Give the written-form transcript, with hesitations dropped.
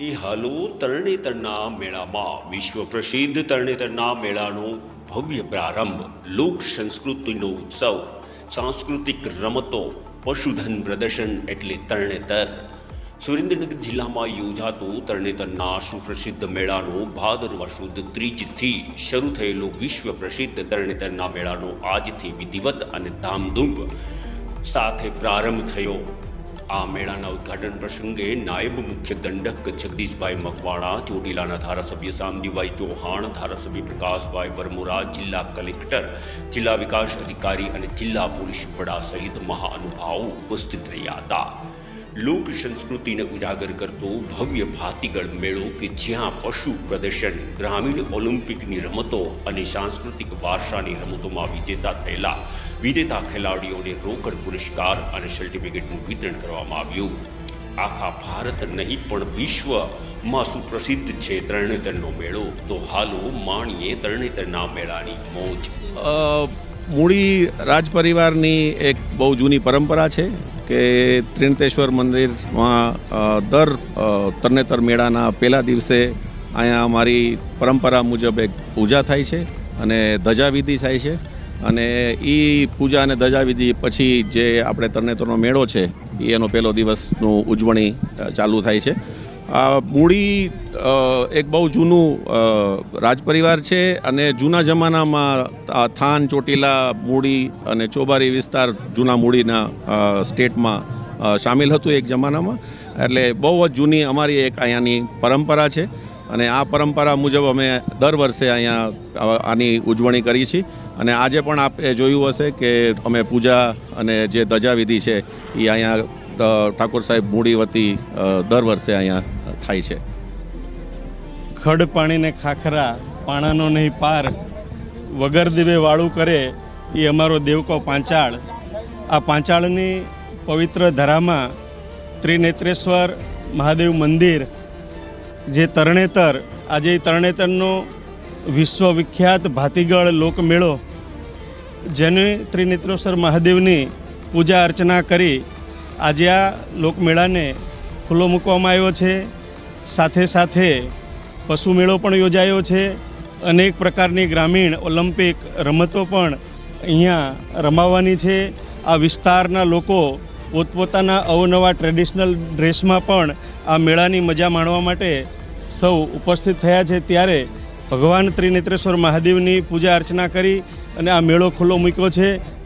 એ હાલો તરણેતરના મેળામાં વિશ્વ પ્રસિદ્ધ તરણેતરના મેળાનો ભવ્ય પ્રારંભ, લોક સંસ્કૃતિનો ઉત્સવ, સાંસ્કૃતિક રમતો, પશુધન પ્રદર્શન એટલે તરણેતર. સુરેન્દ્રનગર જિલ્લામાં યોજાતો તરણેતરના સુપ્રસિદ્ધ મેળાનો ભાદરવા સુદ ત્રીજથી શરૂ થયેલો વિશ્વ પ્રસિદ્ધ તરણેતરના મેળાનો આજથી વિધિવત અને ધામધૂમ સાથે પ્રારંભ થયો. આ મેળાના ઉદ્ઘાટન પ્રસંગે નાયબ મુખ્ય દંડક જગદીશભાઈ મકવાણા, ચોટીલાના ધારાસભ્ય શામજીભાઈ ચૌહાણ, ધારાસભ્ય પ્રકાશભાઈ વરમોરા, જિલ્લા કલેક્ટર, જિલ્લા વિકાસ અધિકારી અને જિલ્લા પોલીસ વડા સહિત મહાનુભાવો ઉપસ્થિત રહ્યા હતા. લોક સંસ્કૃતિને ઉજાગર કરતો ભવ્ય ભાતીગળ મેળો કે જ્યાં પશુ પ્રદર્શન, ગ્રામીણ ઓલિમ્પિકની રમતો અને સાંસ્કૃતિક વારસાની રમતોમાં વિજેતા ખેલાડીઓને રોકડ પુરસ્કાર અને સર્ટિફિકેટનું વિતરણ કરવામાં આવ્યું. આખા ભારત નહીં પણ વિશ્વમાં સુપ્રસિદ્ધ છે તરણેતરનો મેળો. તો હાલો માણીએ તરણેતરના મેળાની મોજ. મૂળી રાજ પરિવારની એક બહુ જૂની પરંપરા છે કે ત્રિનેત્રેશ્વર મંદિરમાં દર તરણેતર મેળાના પહેલા દિવસે અહીંયા અમારી પરંપરા મુજબ એક પૂજા થાય છે અને ધજાવિધિ થાય છે. અને એ પૂજા અને ધજાવિધિ પછી જે આપણે તરણેતરનો મેળો છે એનો પહેલો દિવસનું ઉજવણી ચાલુ થાય છે. આ મૂળી એક બહુ જૂનું રાજપરિવાર છે અને જૂના જમાનામાં થાન, ચોટીલા, મૂળી અને ચોબારી વિસ્તાર જૂના મૂળીના સ્ટેટમાં સામેલ હતું એક જમાનામાં. એટલે બહુ જ જૂની અમારી એક અહીંયાની પરંપરા છે અને આ પરંપરા મુજબ અમે દર વર્ષે અહીંયા આની ઉજવણી કરી છીએ. અને આજે પણ આપે જોયું હશે કે અમે પૂજા અને જે ધજાવિધિ છે એ અહીંયા ઠાકોર સાહેબ મૂળી વતી દર વર્ષે અહીંયા થાય છે. ખડ પાણીને ખાખરા, પાણાનો નહીં પાર, વગર દીવે વાળું કરે એ અમારો દેવકો પાંચાળ. આ પાંચાળની પવિત્ર ધરામાં ત્રિનેત્રેશ્વર મહાદેવ મંદિર, જે તરણેતર, આજે તરણેતરનો વિશ્વવિખ્યાત ભાતીગળ લોકમેળો, જેને ત્રિનેત્રેશ્વર મહાદેવની પૂજા અર્ચના કરી આજે આ લોકમેળાને ખુલ્લો મૂકવામાં આવ્યો છે. સાથે સાથે પશુ મેળો પણ યોજાયો છે. અનેક પ્રકારની ગ્રામીણ ઓલિમ્પિક રમતો પણ અહીંયા રમાવાની છે. આ વિસ્તારના લોકો પોતપોતાના અવનવા ટ્રેડિશનલ ડ્રેસમાં પણ આ મેળાની મજા માણવા માટે સૌ ઉપસ્થિત થયા છે. ત્યારે ભગવાન ત્રિનેત્રેશ્વર મહાદેવની પૂજા અર્ચના કરી અને આ મેળો ખુલ્લો મૂક્યો છે.